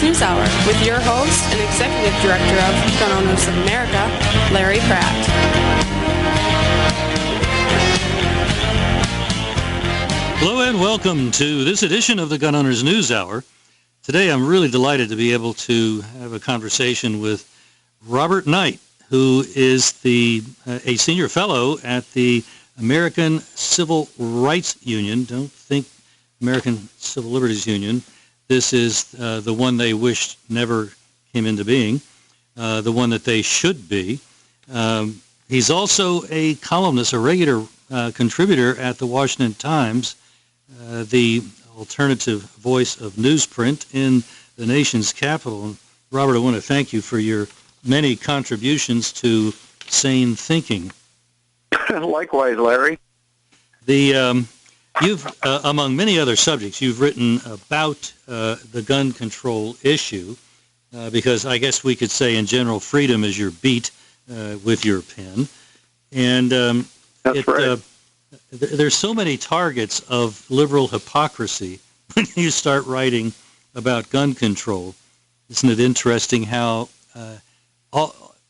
News Hour with your host and Executive Director of Gun Owners of America, Larry Pratt. Hello and welcome to this edition of the Gun Owners News Hour. Today I'm really delighted to be able to have a conversation with Robert Knight, who is a senior fellow at the American Civil Rights Union. Don't think American Civil Liberties Union. This is the one they wished never came into being, the one that they should be. He's also a columnist, a regular contributor at the Washington Times, the alternative voice of newsprint in the nation's capital. And Robert, I want to thank you for your many contributions to sane thinking. Likewise, Larry. You've, among many other subjects, you've written about the gun control issue, because I guess we could say in general freedom is your beat with your pen. And That's right. There's so many targets of liberal hypocrisy when you start writing about gun control. Isn't it interesting how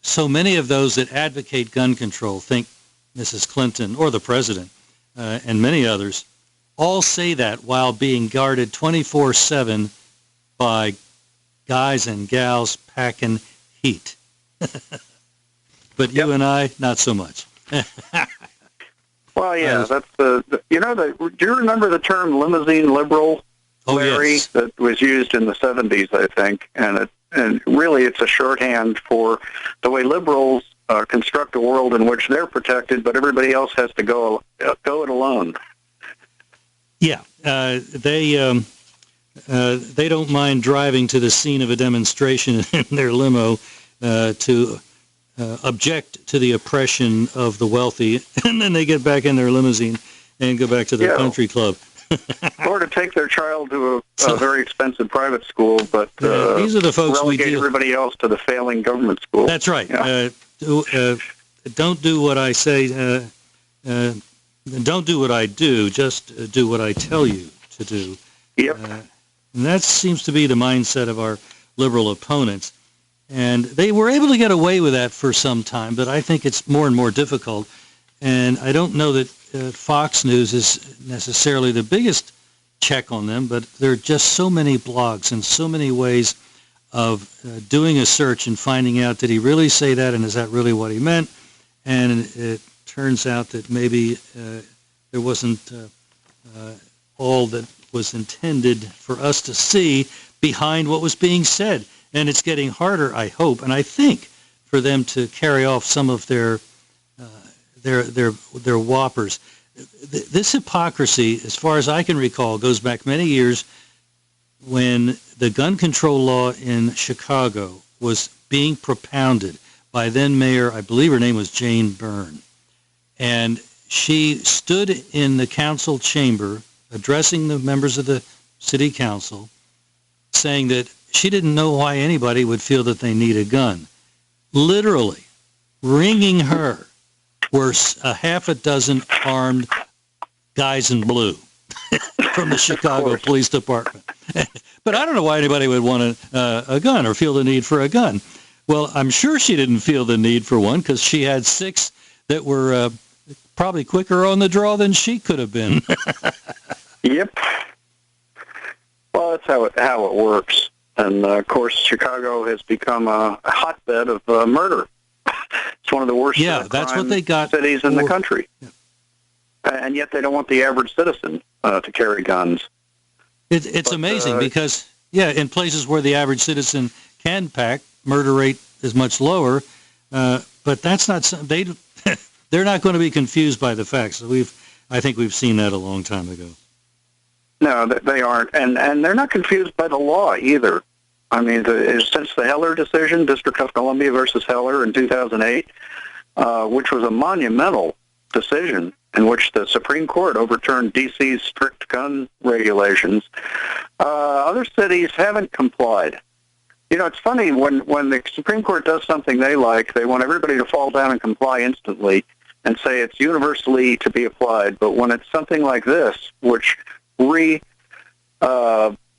so many of those that advocate gun control, think Mrs. Clinton or the president and many others, all say that while being guarded 24/7 by guys and gals packing heat. But you and I, not so much. Well, yeah, that's do you remember the term limousine liberal, Larry? Yes. That was used in the 70s, I think, and really it's a shorthand for the way liberals construct a world in which they're protected, but everybody else has to go it alone. Yeah, they don't mind driving to the scene of a demonstration in their limo to object to the oppression of the wealthy, and then they get back in their limousine and go back to their country club. Or to take their child to a very expensive private school, but these are the folks relegate everybody else to the failing government school. That's right. Yeah. Don't do what I say. Don't do what I do. Just do what I tell you to do. Yep. And that seems to be the mindset of our liberal opponents. And they were able to get away with that for some time, but I think it's more and more difficult. And I don't know that Fox News is necessarily the biggest check on them, but there are just so many blogs and so many ways of doing a search and finding out, did he really say that, and is that really what he meant? And it turns out that maybe there wasn't all that was intended for us to see behind what was being said. And it's getting harder, I hope, and I think, for them to carry off some of their whoppers. This hypocrisy, as far as I can recall, goes back many years when the gun control law in Chicago was being propounded by then Mayor, I believe her name was Jane Byrne. And she stood in the council chamber addressing the members of the city council, saying that she didn't know why anybody would feel that they need a gun. Literally, ringing her were a half a dozen armed guys in blue from the Chicago Police Department. But I don't know why anybody would want a gun or feel the need for a gun. Well, I'm sure she didn't feel the need for one because she had 6 that were probably quicker on the draw than she could have been. Yep. Well, that's how it works. And, of course, Chicago has become a hotbed of murder. It's one of the worst that's what they got cities in the country. Yeah. And yet they don't want the average citizen to carry guns. It's amazing because, in places where the average citizen can pack, murder rate is much lower. But that's not they're not going to be confused by the facts. I think we've seen that a long time ago. No, they aren't, and they're not confused by the law either. I mean, since the Heller decision, District of Columbia versus Heller in 2008, which was a monumental decision in which the Supreme Court overturned D.C.'s strict gun regulations, other cities haven't complied. You know, it's funny, when the Supreme Court does something they like, they want everybody to fall down and comply instantly and say it's universally to be applied. But when it's something like this, which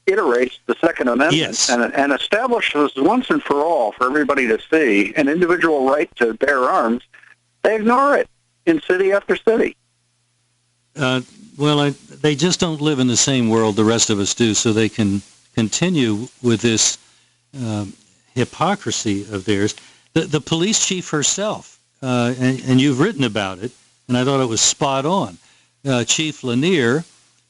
reiterates the Second Amendment Yes. and establishes once and for all for everybody to see an individual right to bear arms, they ignore it in city after city. They just don't live in the same world the rest of us do, so they can continue with this hypocrisy of theirs. The police chief herself, and you've written about it, and I thought it was spot on. Chief Lanier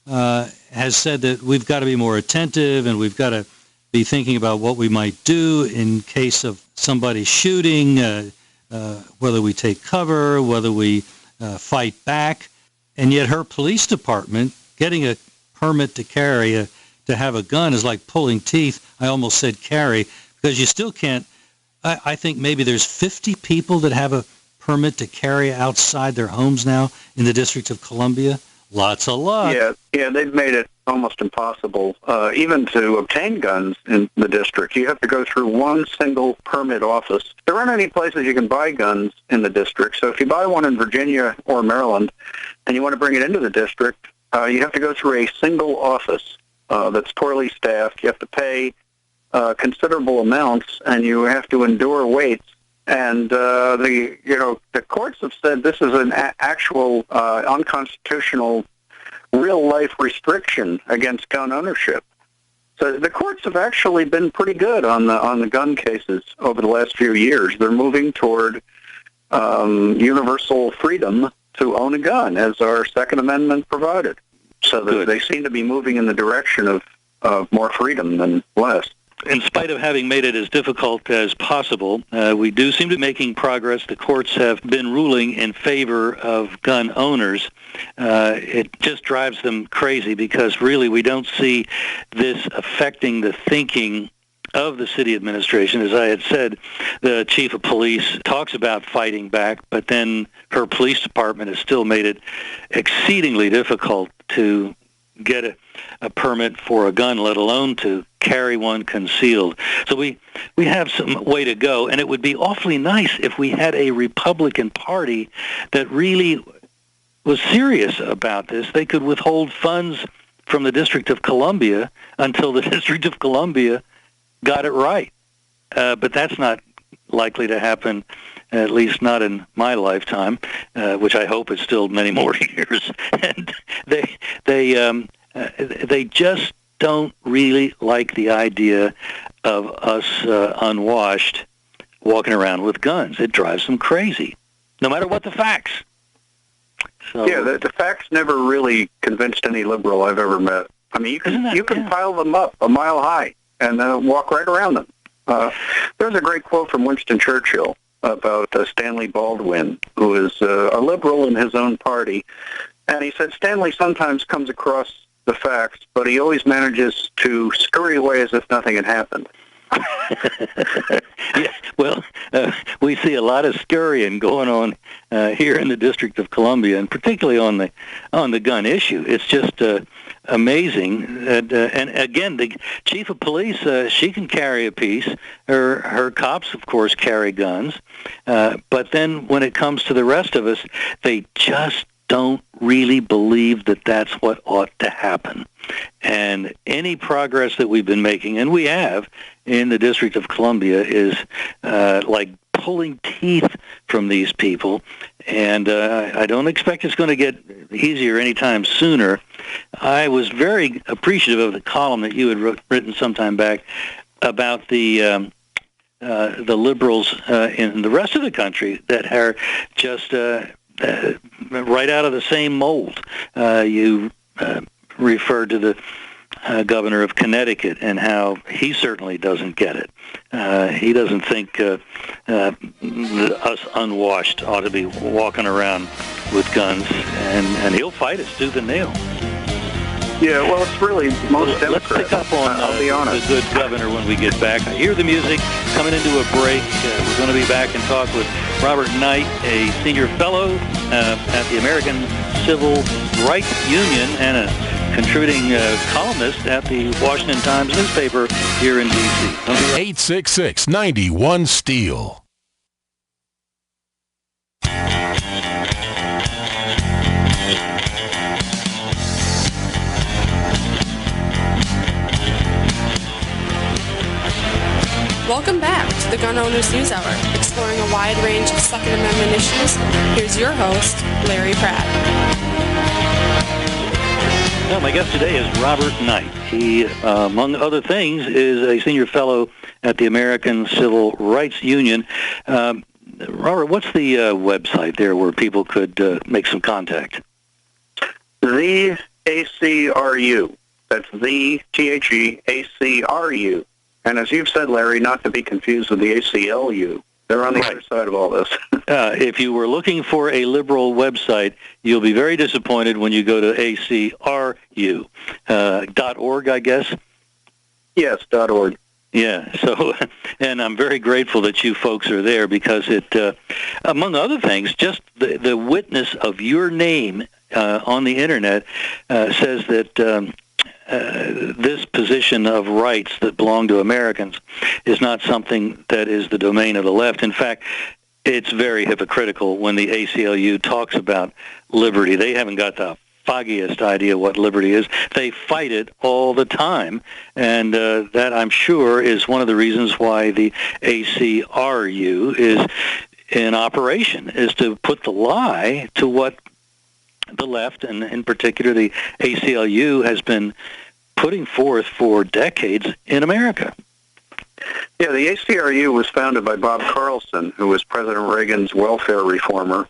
has said that we've got to be more attentive and we've got to be thinking about what we might do in case of somebody shooting, whether we take cover, whether we fight back. And yet her police department, getting a permit to carry, to have a gun is like pulling teeth. I almost said carry, because you still can't. I think maybe there's 50 people that have a permit to carry outside their homes now in the District of Columbia. Lots of luck. Yeah, they've made it almost impossible, even to obtain guns in the district. You have to go through one single permit office. There aren't any places you can buy guns in the district, so if you buy one in Virginia or Maryland and you want to bring it into the district, you have to go through a single office that's poorly staffed. You have to pay considerable amounts, and you have to endure waits. And the courts have said this is an actual unconstitutional, real-life restriction against gun ownership. So the courts have actually been pretty good on the gun cases over the last few years. They're moving toward universal freedom to own a gun, as our Second Amendment provided. So that they seem to be moving in the direction of more freedom than less. In spite of having made it as difficult as possible, we do seem to be making progress. The courts have been ruling in favor of gun owners. It just drives them crazy because really we don't see this affecting the thinking of the city administration. As I had said, the chief of police talks about fighting back, but then her police department has still made it exceedingly difficult to get a permit for a gun, let alone to carry one concealed. So we have some way to go, and it would be awfully nice if we had a Republican Party that really was serious about this. They could withhold funds from the District of Columbia until the District of Columbia got it right. But that's not likely to happen, at least not in my lifetime, which I hope is still many more years. And they just don't really like the idea of us unwashed walking around with guns. It drives them crazy, no matter what the facts. So, yeah, the facts never really convinced any liberal I've ever met. I mean, you can pile them up a mile high and walk right around them. There's a great quote from Winston Churchill about Stanley Baldwin, who is a liberal in his own party. And he said, Stanley sometimes comes across the facts, but he always manages to scurry away as if nothing had happened. Yeah, well, we see a lot of scurrying going on here in the District of Columbia, and particularly on the gun issue. It's just amazing. And again, the chief of police, she can carry a piece. Her cops, of course, carry guns. But then when it comes to the rest of us, they just don't really believe that that's what ought to happen. And any progress that we've been making, and we have, in the District of Columbia is like pulling teeth from these people. And I don't expect it's going to get easier anytime sooner. I was very appreciative of the column that you had written sometime back about the liberals in the rest of the country that are just right out of the same mold. You referred to the governor of Connecticut and how he certainly doesn't get it. He doesn't think us unwashed ought to be walking around with guns, and he'll fight us tooth and nail. Yeah, well, it's really most Democrats. Let's pick up on the good governor when we get back. I hear the music coming into a break. We're going to be back and talk with Robert Knight, a senior fellow at the American Civil Rights Union and a contributing columnist at the Washington Times newspaper here in D.C. 866-91-STEEL. Owners News Hour, exploring a wide range of Second Amendment issues. Here's your host, Larry Pratt. Well, my guest today is Robert Knight. He, among other things, is a senior fellow at the American Civil Rights Union. Robert, what's the website there where people could make some contact? The ACRU. That's the THEACRU. And as you've said, Larry, not to be confused with the ACLU. They're on the other side of all this. If you were looking for a liberal website, you'll be very disappointed when you go to ACRU. .org, I guess? Yes, .org. Yeah, so, and I'm very grateful that you folks are there because it, among other things, just the witness of your name on the Internet says that this position of rights that belong to Americans is not something that is the domain of the left. In fact, it's very hypocritical when the ACLU talks about liberty. They haven't got the foggiest idea what liberty is. They fight it all the time, and that, I'm sure, is one of the reasons why the ACRU is in operation, is to put the lie to what the left, and in particular the ACLU, has been putting forth for decades in America. Yeah, the ACRU was founded by Bob Carlson, who was President Reagan's welfare reformer.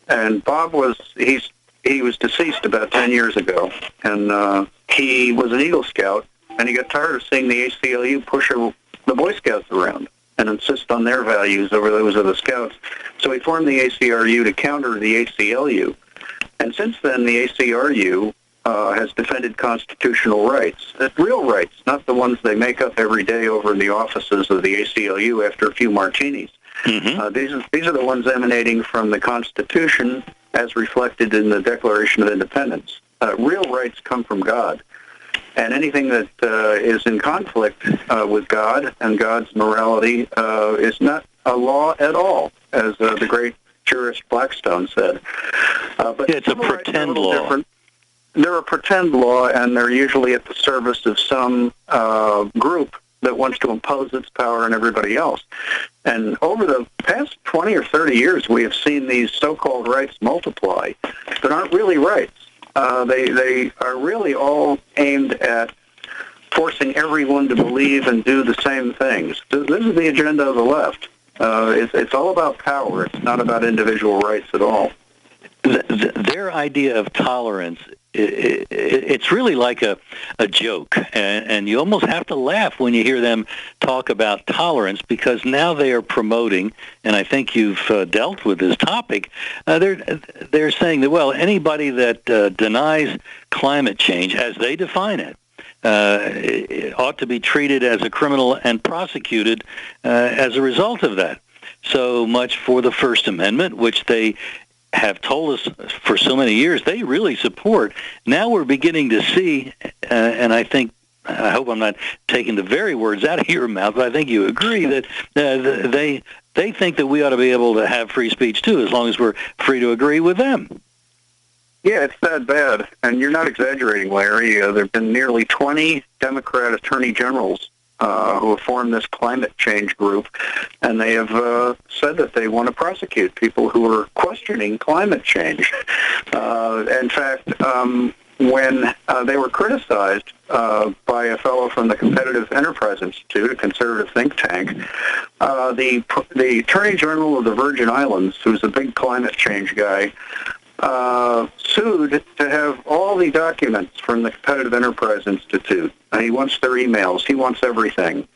And Bob he was deceased about 10 years ago, and he was an Eagle Scout, and he got tired of seeing the ACLU push the Boy Scouts around and insist on their values over those of the Scouts. So he formed the ACRU to counter the ACLU. And since then, the ACRU has defended constitutional rights, real rights, not the ones they make up every day over in the offices of the ACLU after a few martinis. Mm-hmm. These are the ones emanating from the Constitution as reflected in the Declaration of Independence. Real rights come from God. And anything that is in conflict with God and God's morality is not a law at all, as the great jurist Blackstone said. But it's a pretend law. Different. They're a pretend law, and they're usually at the service of some group that wants to impose its power on everybody else. And over the past 20 or 30 years, we have seen these so-called rights multiply that aren't really rights. They are really all aimed at forcing everyone to believe and do the same things. This is the agenda of the left. It's all about power. It's not about individual rights at all. Their idea of tolerance, it's really like a joke, and you almost have to laugh when you hear them talk about tolerance, because now they are promoting, and I think you've dealt with this topic, they're saying that, well, anybody that denies climate change, as they define it, ought to be treated as a criminal and prosecuted as a result of that. So much for the First Amendment, which they have told us for so many years they really support. Now we're beginning to see, and I hope I'm not taking the very words out of your mouth, but I think you agree that they think that we ought to be able to have free speech too, as long as we're free to agree with them. Yeah, it's that bad, and you're not exaggerating, Larry. There have been nearly 20 Democrat attorney generals who have formed this climate change group, and they have said that they want to prosecute people who are questioning climate change. In fact, when they were criticized by a fellow from the Competitive Enterprise Institute, a conservative think tank, the Attorney General of the Virgin Islands, who's a big climate change guy, sued to have all the documents from the Competitive Enterprise Institute. He wants their emails. He wants everything.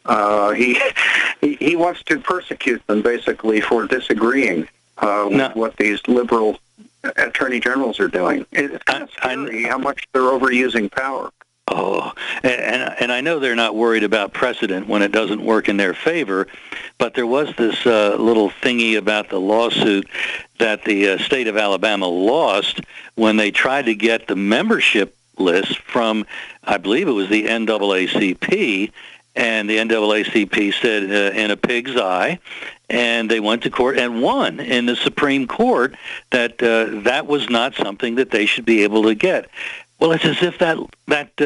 He wants to persecute them, basically, for disagreeing with what these liberal attorney generals are doing. It's kind of scary how much they're overusing power. Oh, and I know they're not worried about precedent when it doesn't work in their favor, but there was this little thingy about the lawsuit that the state of Alabama lost when they tried to get the membership list from, I believe it was the NAACP, and the NAACP said in a pig's eye, and they went to court and won in the Supreme Court that that was not something that they should be able to get. Well, it's as if that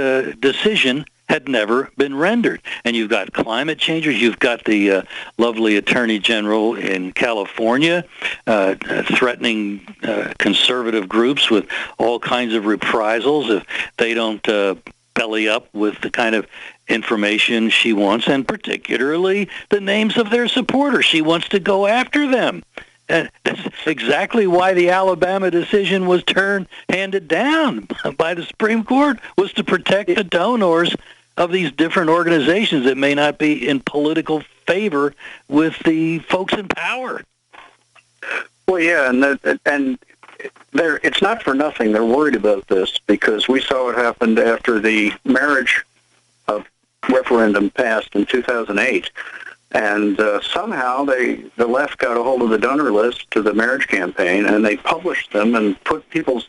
decision had never been rendered. And you've got climate changers. You've got the lovely Attorney General in California threatening conservative groups with all kinds of reprisals if they don't belly up with the kind of information she wants, and particularly the names of their supporters. She wants to go after them. And that's exactly why the Alabama decision was handed down by the Supreme Court, was to protect the donors of these different organizations that may not be in political favor with the folks in power. Well, yeah, and it's not for nothing. They're worried about this because we saw what happened after the marriage referendum passed in 2008. And somehow the left got a hold of the donor list to the marriage campaign, and they published them and put people's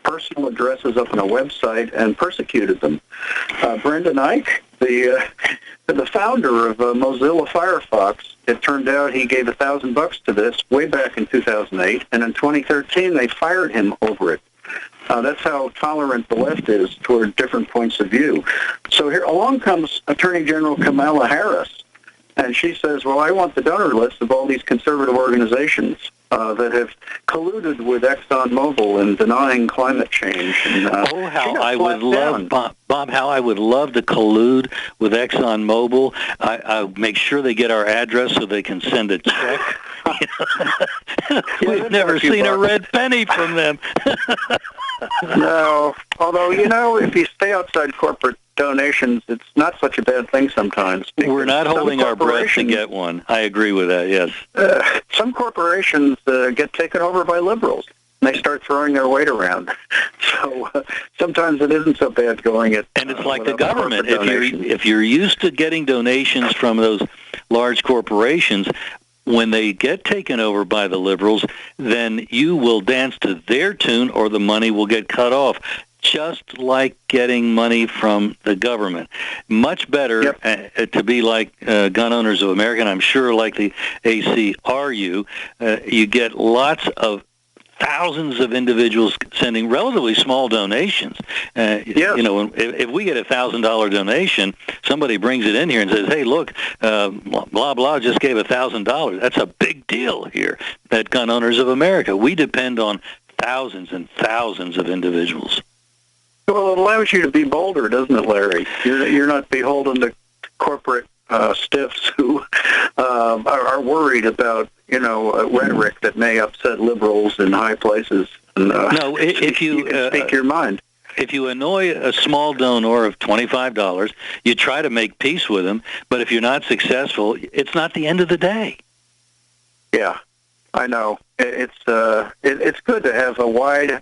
personal addresses up on a website and persecuted them. Brendan Eich, the founder of Mozilla Firefox, it turned out he gave $1,000 to this way back in 2008, and in 2013 they fired him over it. That's how tolerant the left is toward different points of view. So here along comes Attorney General Kamala Harris, and she says, well, I want the donor list of all these conservative organizations that have colluded with ExxonMobil in denying climate change. And, how I would love, Bob, how I would love to collude with ExxonMobil. I'll make sure they get our address so they can send a check. We've never seen a red penny from them. No, although, if you stay outside corporate donations, it's not such a bad thing sometimes. We're not holding our breath to get one. I agree with that, yes. Some corporations get taken over by liberals, and they start throwing their weight around. So sometimes it isn't so bad going at. And it's like the government. If you're used to getting donations from those large corporations, when they get taken over by the liberals, then you will dance to their tune or the money will get cut off, just like getting money from the government. Much better to be like Gun Owners of America, and I'm sure like the ACRU, you get lots of thousands of individuals sending relatively small donations. If we get a $1,000 donation, somebody brings it in here and says, hey, look, blah, blah, just gave $1,000. That's a big deal here at Gun Owners of America. We depend on thousands and thousands of individuals. Well, it allows you to be bolder, doesn't it, Larry? You're not beholden to corporate stiffs who are worried about, rhetoric that may upset liberals in high places. And, no, if you can speak your mind. If you annoy a small donor of $25, you try to make peace with him, but if you're not successful, it's not the end of the day. Yeah, I know. It's good to have a wide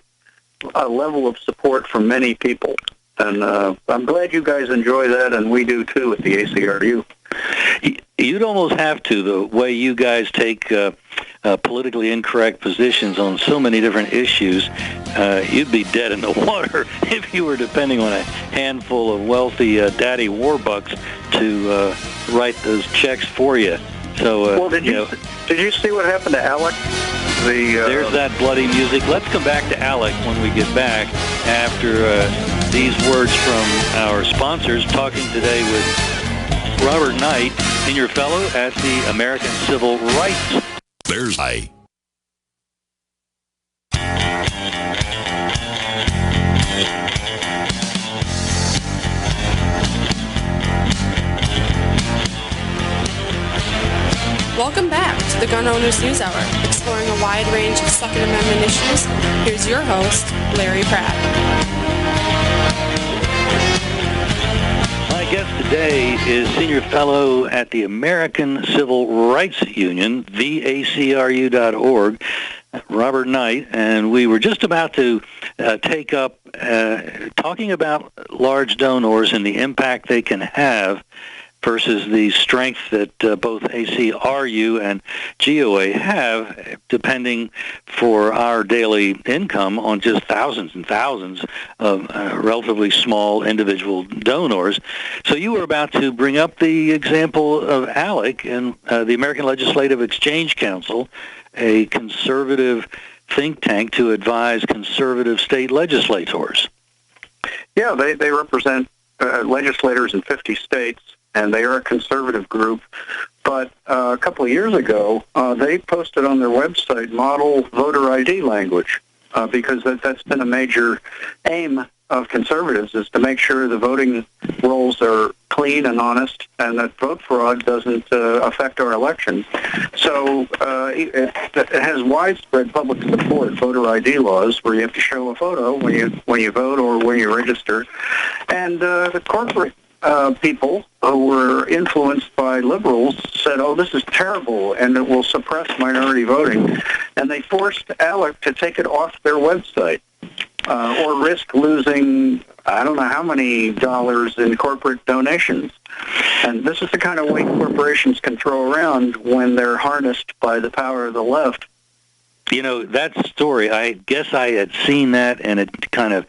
level of support from many people. And I'm glad you guys enjoy that, and we do too at the ACRU. You'd almost have to, the way you guys take politically incorrect positions on so many different issues. You'd be dead in the water if you were depending on a handful of wealthy daddy warbucks to write those checks for you. So, well, did you see what happened to Alec? There's that bloody music. Let's come back to Alec when we get back after these words from our sponsors, talking today with Robert Knight, Senior Fellow at the American Civil Rights. There's Welcome back to the Gun Owners News Hour, exploring a wide range of Second Amendment issues. Here's your host, Larry Pratt. My guest today is Senior Fellow at the American Civil Rights Union, theacru.org, Robert Knight, and we were just about to take up talking about large donors and the impact they can have versus the strength that both ACRU and GOA have, depending for our daily income on just thousands and thousands of relatively small individual donors. So you were about to bring up the example of ALEC and the American Legislative Exchange Council, a conservative think tank to advise conservative state legislators. Yeah, they represent legislators in 50 states, and they are a conservative group. But a couple of years ago, they posted on their website model voter ID language because that's been a major aim of conservatives, is to make sure the voting rolls are clean and honest and that vote fraud doesn't affect our elections. So it has widespread public support, voter ID laws, where you have to show a photo when you vote or when you register. And the corporate people who were influenced by liberals said, oh, this is terrible, and it will suppress minority voting. And they forced ALEC to take it off their website or risk losing, I don't know how many dollars in corporate donations. And this is the kind of way corporations can throw around when they're harnessed by the power of the left. You know, that story, I guess I had seen that, and it kind of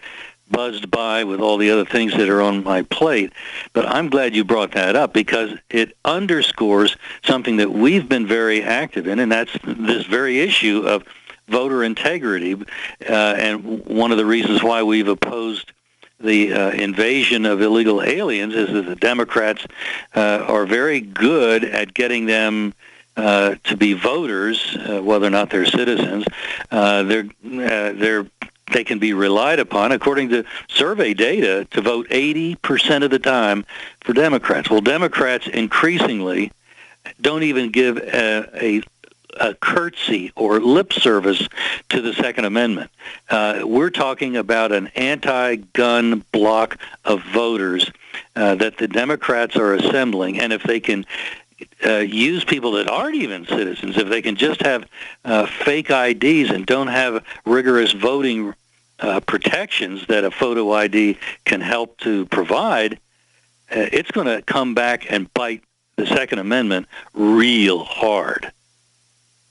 buzzed by with all the other things that are on my plate. But I'm glad you brought that up, because it underscores something that we've been very active in, and that's this very issue of voter integrity. And one of the reasons why we've opposed the invasion of illegal aliens is that the Democrats are very good at getting them to be voters, whether or not they're citizens. They can be relied upon, according to survey data, to vote 80% of the time for Democrats. Well, Democrats increasingly don't even give a curtsy or lip service to the Second Amendment. We're talking about an anti-gun bloc of voters that the Democrats are assembling, and if they can use people that aren't even citizens, if they can just have fake IDs and don't have rigorous voting protections that a photo ID can help to provide, it's going to come back and bite the Second Amendment real hard.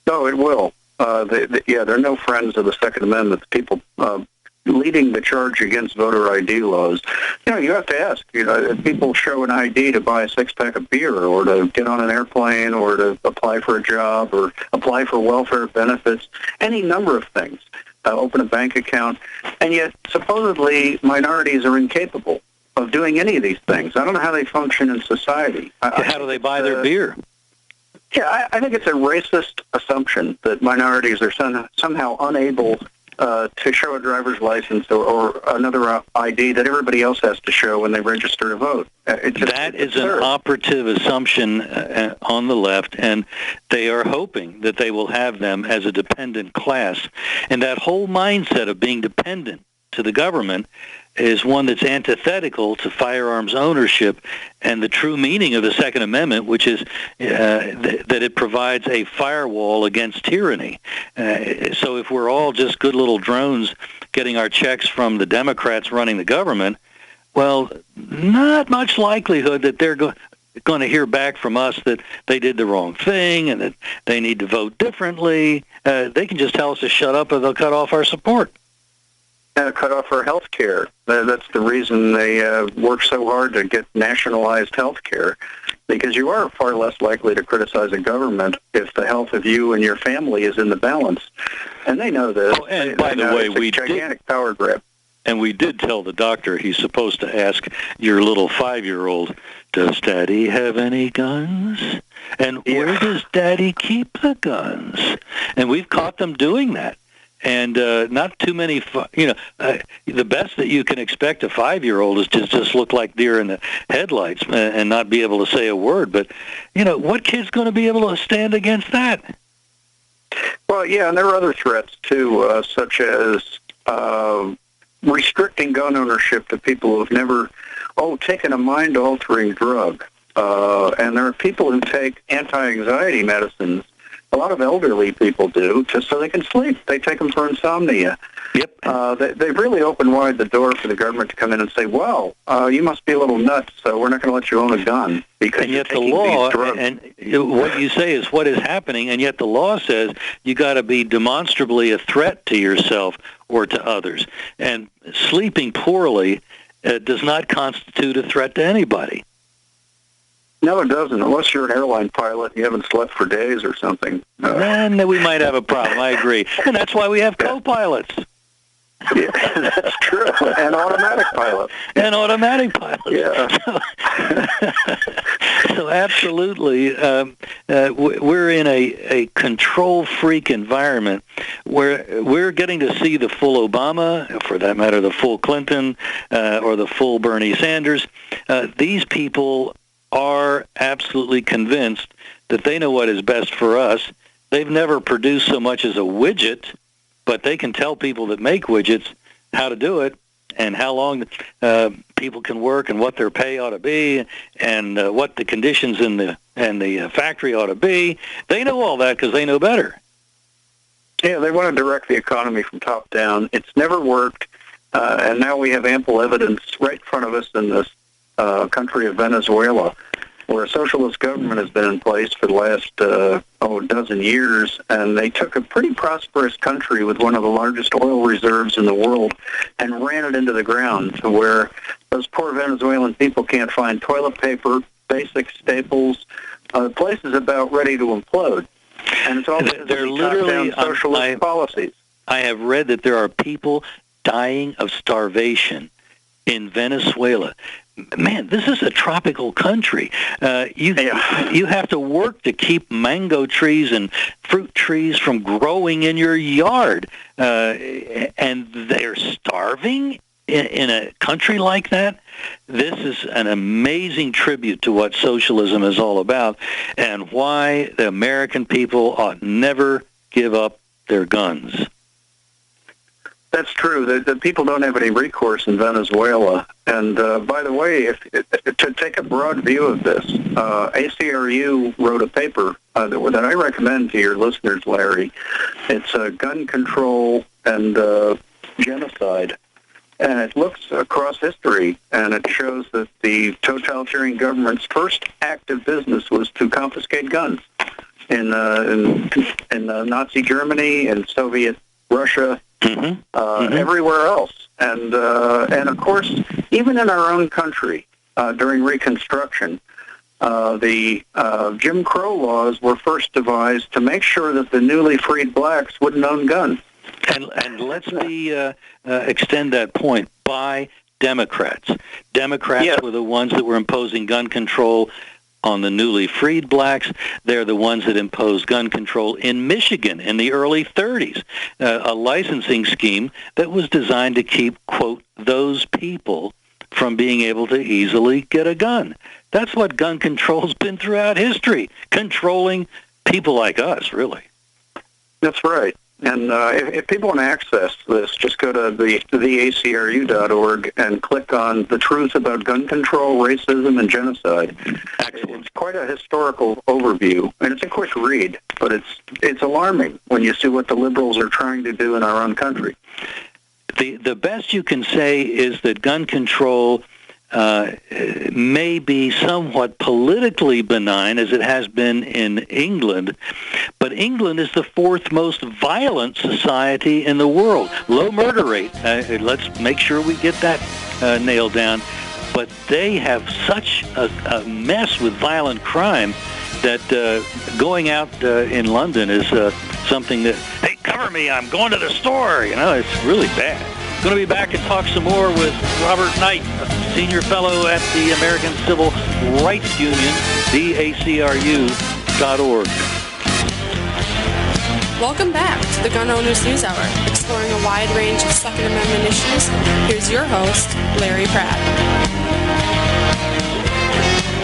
No, it will. They're no friends of the Second Amendment. The people leading the charge against voter ID laws, you have to ask, if people show an ID to buy a six-pack of beer or to get on an airplane or to apply for a job or apply for welfare benefits, any number of things, open a bank account, and yet supposedly minorities are incapable of doing any of these things. I don't know how they function in society. How do they buy their beer? Yeah, I think it's a racist assumption that minorities are somehow unable to show a driver's license or another ID that everybody else has to show when they register to vote. That is an operative assumption on the left, and they are hoping that they will have them as a dependent class. And that whole mindset of being dependent to the government is one that's antithetical to firearms ownership and the true meaning of the Second Amendment, which is that it provides a firewall against tyranny. So if we're all just good little drones getting our checks from the Democrats running the government, well, not much likelihood that they're going to hear back from us that they did the wrong thing and that they need to vote differently. They can just tell us to shut up or they'll cut off our support. Cut off our health care. That's the reason they work so hard to get nationalized health care, because you are far less likely to criticize a government if the health of you and your family is in the balance. And they know this. Oh, and by the way, we gigantic power grab. And we did tell the doctor he's supposed to ask your little 5-year-old, does Daddy have any guns? And where does Daddy keep the guns? And we've caught them doing that. And not too many, the best that you can expect a 5-year-old is to just look like deer in the headlights and not be able to say a word. But, what kid's going to be able to stand against that? Well, yeah, and there are other threats, too, such as restricting gun ownership to people who have never, taken a mind-altering drug. And there are people who take anti-anxiety medicines. A lot of elderly people do, just so they can sleep. They take them for insomnia. Yep. They've really opened wide the door for the government to come in and say, well, you must be a little nuts, so we're not going to let you own a gun. Because and yet the law, and what you say is what is happening, and yet the law says you got to be demonstrably a threat to yourself or to others. And sleeping poorly does not constitute a threat to anybody. No, it doesn't, unless you're an airline pilot and you haven't slept for days or something. Then we might have a problem, I agree. And that's why we have co-pilots. Yeah, that's true. And automatic pilots. And automatic pilots. Yeah. So absolutely, we're in a control freak environment where we're getting to see the full Obama, for that matter, the full Clinton, or the full Bernie Sanders. These people are absolutely convinced that they know what is best for us. They've never produced so much as a widget, but they can tell people that make widgets how to do it and how long people can work and what their pay ought to be and what the conditions in the factory ought to be. They know all that because they know better. Yeah, they want to direct the economy from top down. It's never worked, and now we have ample evidence right in front of us in this country of Venezuela, where a socialist government has been in place for the last, a dozen years, and they took a pretty prosperous country with one of the largest oil reserves in the world and ran it into the ground to where those poor Venezuelan people can't find toilet paper, basic staples. The place is about ready to implode. And it's all because of the top-down socialist policies. I have read that there are people dying of starvation in Venezuela. Man, this is a tropical country. You have to work to keep mango trees and fruit trees from growing in your yard, and they're starving in a country like that. This is an amazing tribute to what socialism is all about and why the American people ought never give up their guns. That's true. The people don't have any recourse in Venezuela. And by the way, to take a broad view of this, ACRU wrote a paper that I recommend to your listeners, Larry. It's Gun Control and Genocide. And it looks across history, and it shows that the totalitarian government's first act of business was to confiscate guns in Nazi Germany and Soviet Russia, everywhere else. And of course, even in our own country, during Reconstruction, the Jim Crow laws were first devised to make sure that the newly freed blacks wouldn't own guns. And let's extend that point by Democrats. Democrats were the ones that were imposing gun control on the newly freed blacks. They're the ones that imposed gun control in Michigan in the early 30s, a licensing scheme that was designed to keep, quote, those people from being able to easily get a gun. That's what gun control's been throughout history, controlling people like us, really. That's right. And if people want to access this, just go to theacru.org and click on The Truth About Gun Control, Racism, and Genocide. Excellent. It's quite a historical overview, and it's a quick read, but it's alarming when you see what the liberals are trying to do in our own country. The best you can say is that gun control may be somewhat politically benign, as it has been in England, but England is the fourth most violent society in the world. Low murder rate. Let's make sure we get that nailed down. But they have such a mess with violent crime that going out in London is something that, hey, cover me, I'm going to the store. It's really bad. Going to be back and talk some more with Robert Knight, a senior fellow at the American Civil Rights Union, theacru.org. Welcome back to the Gun Owners News Hour, exploring a wide range of Second Amendment issues. Here's your host, Larry Pratt.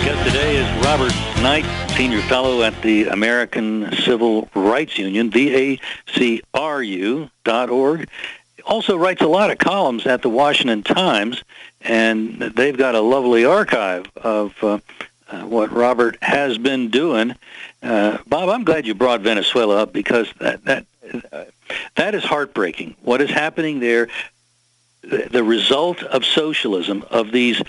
Guest today is Robert Knight, senior fellow at the American Civil Rights Union, theacru.org. Also writes a lot of columns at the Washington Times, and they've got a lovely archive of what Robert has been doing. Bob, I'm glad you brought Venezuela up because that is heartbreaking. What is happening there, the result of socialism, of these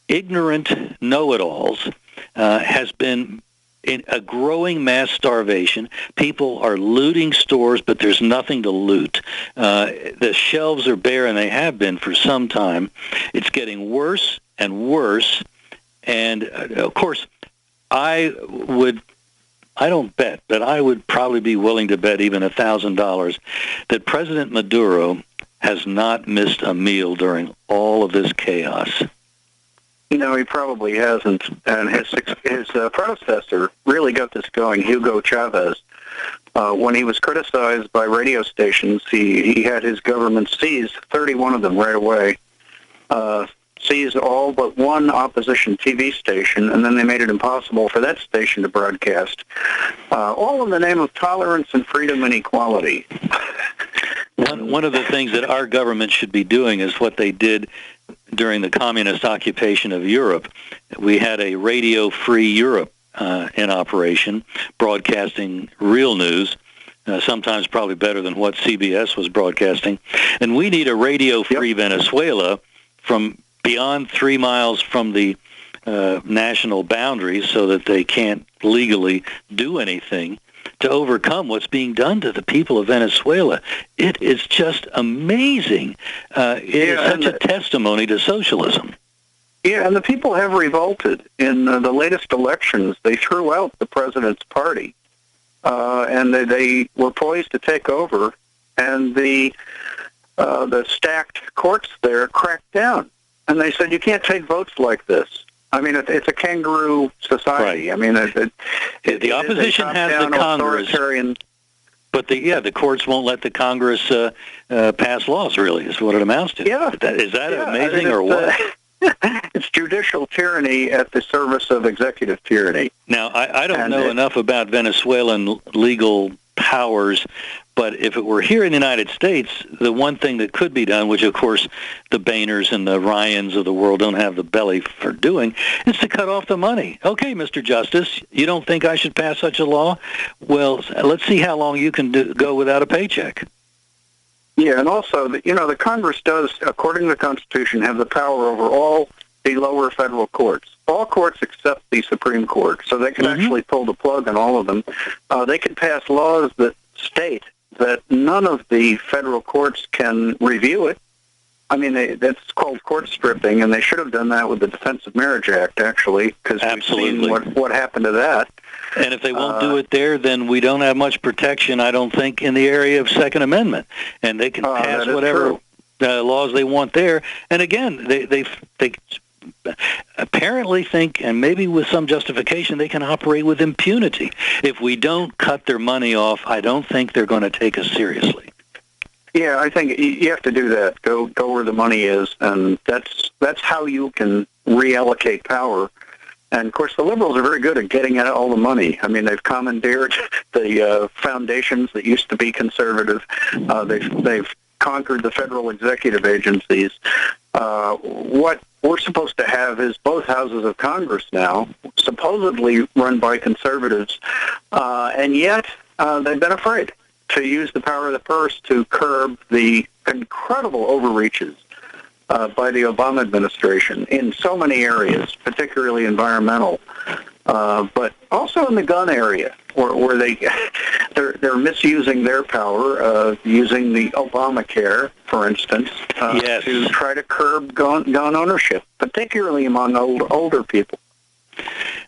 ignorant know-it-alls, has been in a growing mass starvation. People are looting stores, but there's nothing to loot. The shelves are bare, and they have been for some time. It's getting worse and worse. And, of course, I would I don't bet, but I would probably be willing to bet even $1,000 that President Maduro has not missed a meal during all of this chaos. No, he probably hasn't. And his predecessor really got this going, Hugo Chavez. When he was criticized by radio stations, he had his government seize 31 of them right away, seized all but one opposition TV station, and then they made it impossible for that station to broadcast, all in the name of tolerance and freedom and equality. One of the things that our government should be doing is what they did during the communist occupation of Europe. We had a Radio Free Europe in operation, broadcasting real news, sometimes probably better than what CBS was broadcasting. And we need a Radio Free Venezuela from beyond 3 miles from the national boundaries so that they can't legally do anything to overcome what's being done to the people of Venezuela. It is just amazing. It is such a testimony to socialism. Yeah, and the people have revolted. In the latest elections, they threw out the president's party, and they were poised to take over, and the stacked courts there cracked down, and they said, you can't take votes like this. I mean, it's a kangaroo society. Right. I mean, the opposition has the Congress, but the courts won't let the Congress pass laws, really, is what it amounts to. Yeah. Is that amazing or what? It's judicial tyranny at the service of executive tyranny. Now, I don't know enough about Venezuelan legal powers, but if it were here in the United States, the one thing that could be done, which of course the Boehners and the Ryans of the world don't have the belly for doing, is to cut off the money. Okay, Mr. Justice, you don't think I should pass such a law? Well, let's see how long you can go without a paycheck. Yeah, and also, the Congress does, according to the Constitution, have the power over all the lower federal courts. All courts except the Supreme Court, so they can actually pull the plug on all of them. They can pass laws that state that none of the federal courts can review it. I mean, that's called court stripping, and they should have done that with the Defense of Marriage Act, actually, because we've seen what happened to that. And if they won't do it there, then we don't have much protection, I don't think, in the area of Second Amendment. And they can pass whatever laws they want there. And again, they apparently think, and maybe with some justification, they can operate with impunity. If we don't cut their money off, I don't think they're going to take us seriously. Yeah, I think you have to do that. Go where the money is, and that's how you can reallocate power. And, of course, the liberals are very good at getting at all the money. I mean, they've commandeered the foundations that used to be conservative. They've conquered the federal executive agencies. What we're supposed to have is both houses of Congress now, supposedly run by conservatives, and yet they've been afraid to use the power of the purse to curb the incredible overreaches by the Obama administration in so many areas, particularly environmental, but also in the gun area, where they're misusing their power, using the Obamacare, for instance, to try to curb gun ownership, particularly among older people.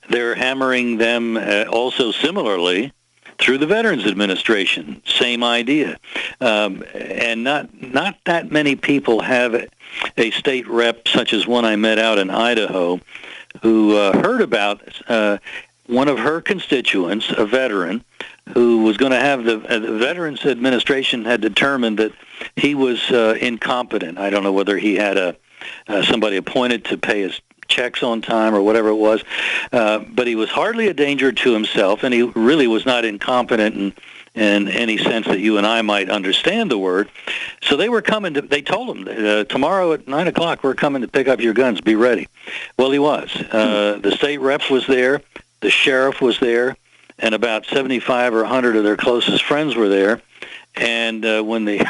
They're hammering them also similarly through the Veterans Administration. Same idea. And not that many people have a state rep such as one I met out in Idaho who heard about one of her constituents, a veteran, who was going to have the Veterans Administration had determined that he was incompetent. I don't know whether he had somebody appointed to pay his checks on time or whatever it was, but he was hardly a danger to himself, and he really was not incompetent in any sense that you and I might understand the word. So they told him, tomorrow at 9 o'clock, we're coming to pick up your guns, be ready. Well, he was. The state rep was there, the sheriff was there, and about 75 or 100 of their closest friends were there. And when the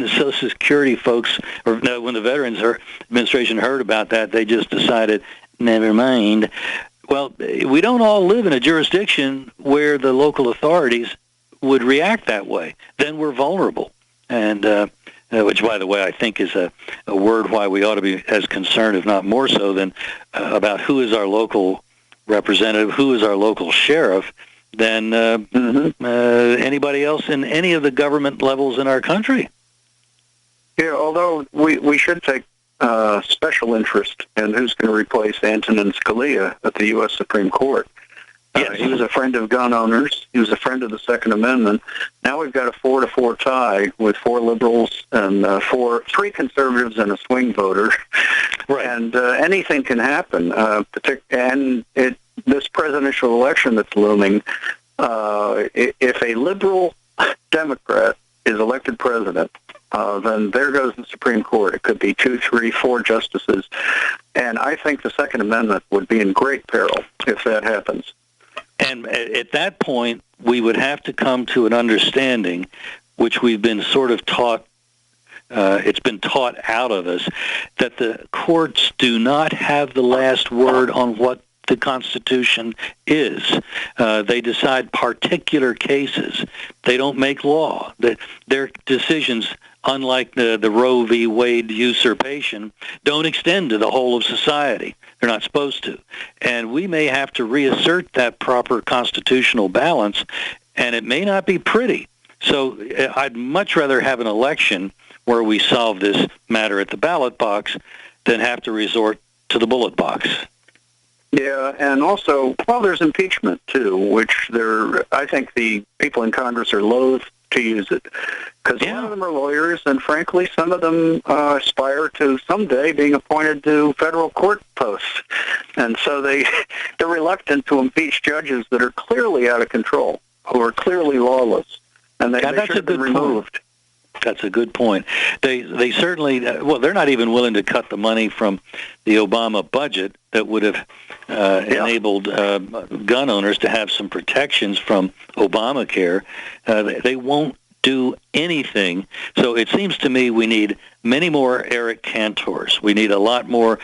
Social Security folks, or no, when the Veterans Administration heard about that, they just decided, never mind. Well, we don't all live in a jurisdiction where the local authorities would react that way. Then we're vulnerable, and which, by the way, I think is a word why we ought to be as concerned, if not more so, than about who is our local representative, who is our local sheriff, than anybody else in any of the government levels in our country. Yeah, although we should take special interest in who's going to replace Antonin Scalia at the U.S. Supreme Court. Yes. He was a friend of gun owners. He was a friend of the Second Amendment. Now we've got a 4-4 tie with 4 liberals and 3 conservatives and a swing voter. Right. And anything can happen. This presidential election that's looming, if a liberal Democrat is elected president, then there goes the Supreme Court. It could be 2, 3, 4 justices. And I think the Second Amendment would be in great peril if that happens. And at that point, we would have to come to an understanding, which we've been sort of taught, it's been taught out of us, that the courts do not have the last word on what the Constitution is. They decide particular cases. They don't make law. Their decisions, unlike the Roe v. Wade usurpation, don't extend to the whole of society. They're not supposed to. And we may have to reassert that proper constitutional balance, and it may not be pretty. So I'd much rather have an election where we solve this matter at the ballot box than have to resort to the bullet box. Yeah, and also, well, there's impeachment, too, which I think the people in Congress are loath to use it. Because a lot of them are lawyers, and frankly, some of them aspire to someday being appointed to federal court posts. And so they're reluctant to impeach judges that are clearly out of control, who are clearly lawless, and they should have been removed. That's a good point. They certainly, they're not even willing to cut the money from the Obama budget that would have enabled gun owners to have some protections from Obamacare. They won't do anything. So it seems to me we need many more Eric Cantors. We need a lot more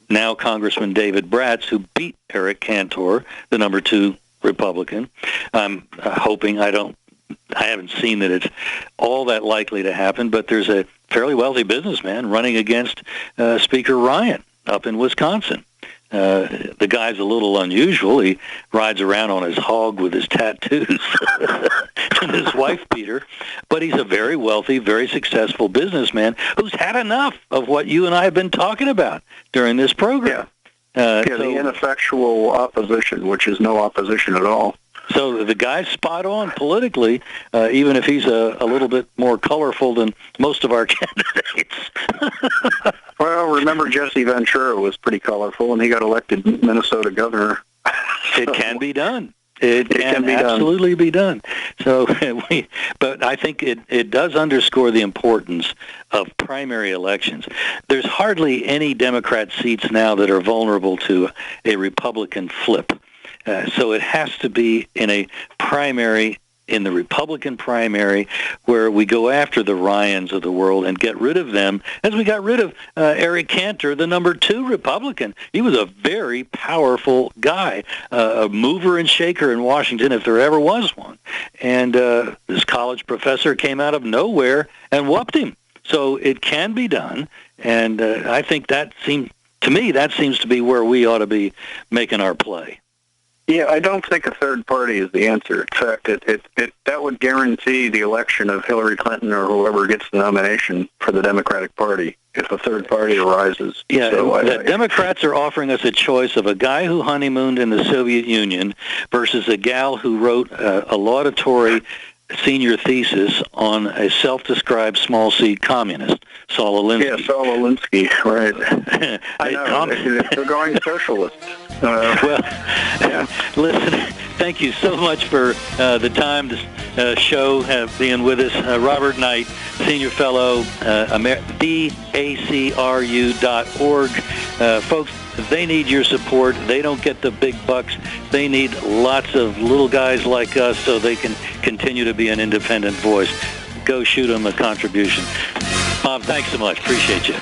now Congressman David Bratz, who beat Eric Cantor, the number 2 Republican. I'm hoping I haven't seen that it's all that likely to happen, but there's a fairly wealthy businessman running against Speaker Ryan up in Wisconsin. The guy's a little unusual. He rides around on his hog with his tattoos and his wife beater, but he's a very wealthy, very successful businessman who's had enough of what you and I have been talking about during this program. The ineffectual opposition, which is no opposition at all. So the guy's spot on politically, even if he's a little bit more colorful than most of our candidates. Well, remember Jesse Ventura was pretty colorful, and he got elected Minnesota governor. It can be done. It can absolutely be done. So, but I think it does underscore the importance of primary elections. There's hardly any Democrat seats now that are vulnerable to a Republican flip. So it has to be in a primary, in the Republican primary, where we go after the Ryans of the world and get rid of them, as we got rid of Eric Cantor, the number 2 Republican. He was a very powerful guy, a mover and shaker in Washington, if there ever was one. And this college professor came out of nowhere and whooped him. So it can be done, and I think that seems to be where we ought to be making our play. Yeah, I don't think a third party is the answer. In fact, that would guarantee the election of Hillary Clinton or whoever gets the nomination for the Democratic Party if a third party arises. Yeah, so the Democrats are offering us a choice of a guy who honeymooned in the Soviet Union versus a gal who wrote a laudatory senior thesis on a self-described small-c communist, Saul Alinsky. Yeah, Saul Alinsky, right. I know, they're going socialist. Listen, thank you so much for the time to show being with us. Robert Knight, Senior Fellow, theacru.org. Folks, they need your support. They don't get the big bucks. They need lots of little guys like us so they can continue to be an independent voice. Go shoot them a contribution. Bob, thanks so much. Appreciate you.